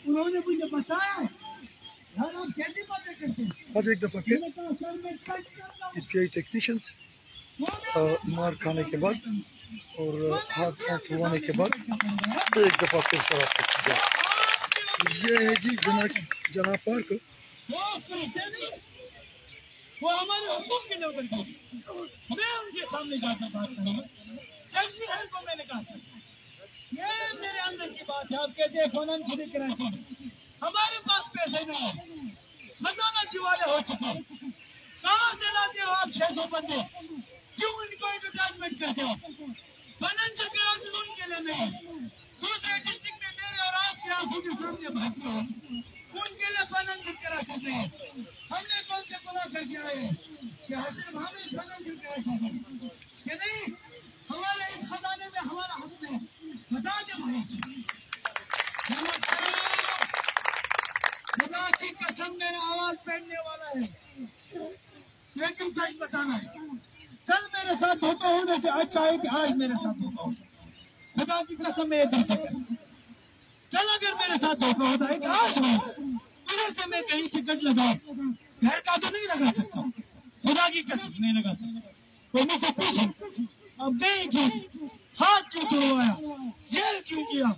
उन्होंने मुझे बताया यार आप कैसी बातें करते हैं। आज एक दफ़ा फिर ईपीआई टेक्नीशियंस मार खाने के बाद और हाथ पाँव धुलवाने के बाद तो एक दफ़ा फिर शराब पीती जाए। ये है जी जना पार्क। वो हमारे हुकूक के लिए उतर गए। मैं उनके सामने जाकर बात करूँगा। जज भी है को मैंने कहा ये मेरे अंदर की बात है। आप कहते हैं फाइनेंशियल क्राइसिस, हमारे पास पैसे नहीं है, खजाना दिवाले हो चुके हैं। कहाँ से लाते हो आप 600 बंदे? क्यों इनको एडवर्टाइजमेंट करते हो? फाइनेंशियल क्राइसिस उनके लिए नहीं है। दूसरे डिस्ट्रिक्ट में मेरे और आपके आंखों के सामने भागते हो, उनके लिए फाइनेंशियल क्राइसिस नहीं है। हमने कौन से गुनाह करके आए हैं कि हमें फाइनेंशियल क्राइसिस है कि नहीं? हमारे इस खजाने में हमारा हक है, बता दे भाई। खुदा की कसम मेरा आवाज बैठने वाला है, लेकिन सच बताना है। कल मेरे साथ धोखा होने से अच्छा है कि आज मेरे साथ धोखा हो। खुदा की कसम मैं दिल से कहता हूं, कल अगर मेरे साथ धोखा होता है कि आज हो, उधर से मैं कहीं टिकट लगाऊं, घर का तो नहीं लगा सकता, खुदा की कसम नहीं लगा सकता। तो मुझसे पूछो अब गए क्यों, हाथ क्यों तोड़वाया, जेल क्यों किया,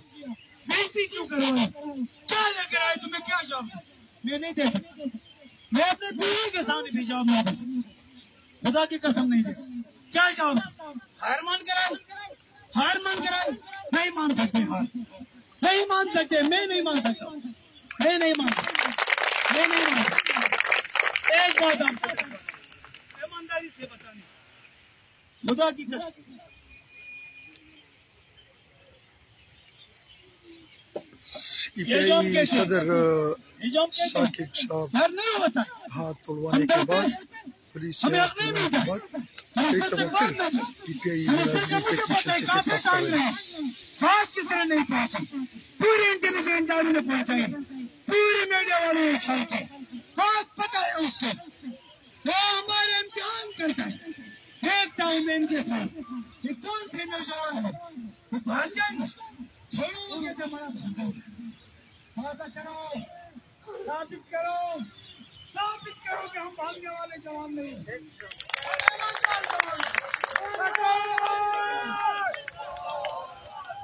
बेइज्जती क्यों करवाया, क्या लेकर आए तुम्हें, क्या जवाब? मैं नहीं दे सकता, मैं अपने बीवी के सामने भी जवाब नहीं दे सकता, खुदा की कसम नहीं दे सकता। क्या जवाब? हार मान कराए, हार मान कराए, नहीं मान सकते, हार नहीं मान सकते, मैं नहीं मान सकता, मैं नहीं मान सकता, मैं नहीं मान सकता। एक बात आपसे ईमानदारी से बतानी, खुदा की कसम ईपीआई सदर साकिब साहब नहीं होता हाथ तोड़वाने के बाद, पुलिस से हाथ तोड़वाने के बाद एक दफ़ा फिर ईपीआई मुलाजिम टेक्नीशियन से खिताब कर रहे हैं। बात किस तरह नहीं पहुंची, पूरी इंटेलिजेंस आदमी ने पहुंचाई, पूरी मीडिया वालों ने छानते, बात पता है उसको, वो हमारे इम्तिहान करता है। एक टाइम में इनके साथ ये कौन से नौजवान है, वो भाग जाएंगे, छोड़ोगे तो हमारा भाग जाएंगे। वादा करो, साबित करो, साबित करो कि हम भागने वाले जवान नहीं।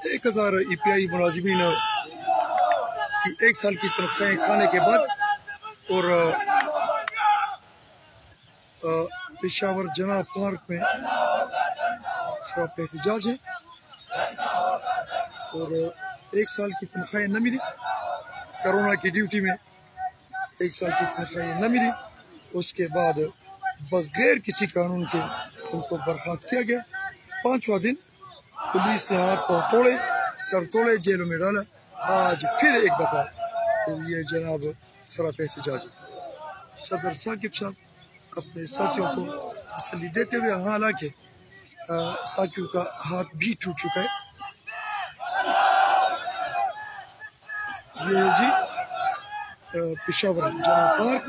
1000 ईपीआई मुलाजिमीन की 1 साल की तनख्वाहें खाने के बाद और पेशावर जना पार्क में शराब का एहतजाज है और 1 साल की तनख्वाहें न मिली, कोरोना की ड्यूटी में 1 साल की तनख्वाहें न मिली, उसके बाद बगैर किसी कानून के उनको बर्खास्त किया गया। 5वां दिन पुलिस ने हाथ पाँव तोड़े, सर तोड़े, जेलों में डाला। आज फिर एक दफ़ा ये जनाब सराप एहतजाज है। सदर साकिब साहब अपने साथियों को तसल्ली देते हुए, हालांकि साकिब का हाथ भी टूट चुका है। ये जी पेशावर जना पार्क,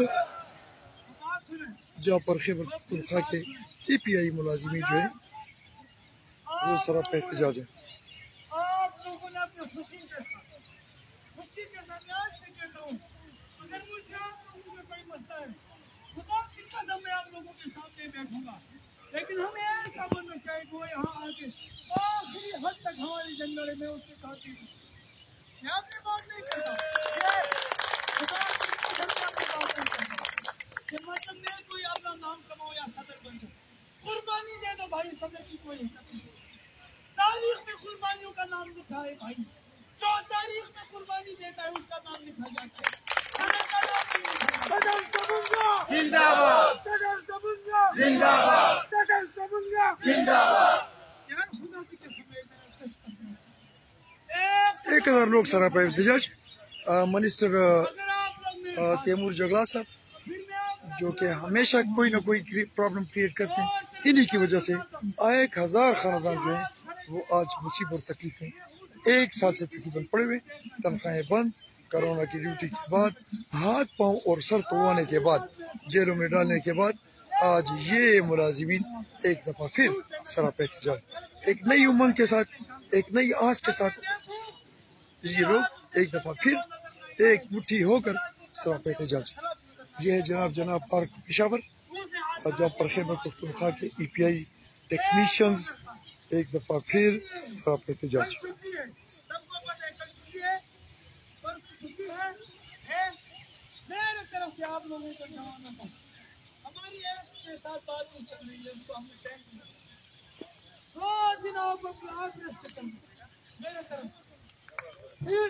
जहाँ पर खैबर पख्तूनख्वा के ईपीआई मुलाजिमीन जो है वो सराप एहतजाज है। आप लोगों ने अपनी खुशी के साथ आज से कहता हूँ, अगर मुझसे आप लोगों में कोई मसला है, खुदा की कसम मैं आप लोगों के सामने बैठूंगा, लेकिन हमें ऐसा बनना चाहिए कि वो यहाँ आके आखिरी हद तक हमारी जंगल में उसके साथ ही। मैं आपकी बात नहीं करता, खुदा की कसम मैं आपकी बात नहीं करता कि मतलब मैं कोई अपना नाम कमाऊँ या सदर बन जाऊँ। कुर्बानी दे दो भाई, सदर की कोई हिस्सा नहीं। तारीख में कुर्बानियों का नाम लिखा है भाई, जो तारीख में कुर्बानी देता है उसका नाम लिखा जाता है। सदर सबुंगा जिंदाबाद, सदर सबुंगा जिंदाबाद, सदर सबुंगा जिंदाबाद। यार खुदा की कसम 1000 लोग सराप एहतजाज। मिनिस्टर तैमूर जगला साहब जो कि हमेशा कोई ना कोई प्रॉब्लम क्रिएट करते हैं, इन्हीं की वजह से 1000 खानदान जो है वो आज मुसीबत तकलीफ में 1 साल से तकरीबन पड़े हुए, तनख्वाहें बंद, कोरोना की ड्यूटी के बाद, हाथ पाँव और सर तोड़वाने के बाद, जेलों में डालने के बाद आज ये मुलाजिमीन एक दफ़ा फिर सराप एहतजाज, एक नई उमंग के साथ, एक नई आस के साथ ये लोग एक दफ़ा फिर ایک مٹھی ہو کر سراپا احتجاج. یہ ہے جناب پارک پشاور جہاں پر خیبر پختونخوا کے ای پی آئی ٹیکنیشینز ایک دفعہ پھر سراپا احتجاج. میرے طرف سے آپ لوگوں کو جواب دو. ہماری ایپ کے ساتھ بات نہیں چل رہی ہے, اس کو ہم نے ٹینک دیا. 2 دنوں کو کلاس ریسٹ کرنا میرے طرف سے. پھر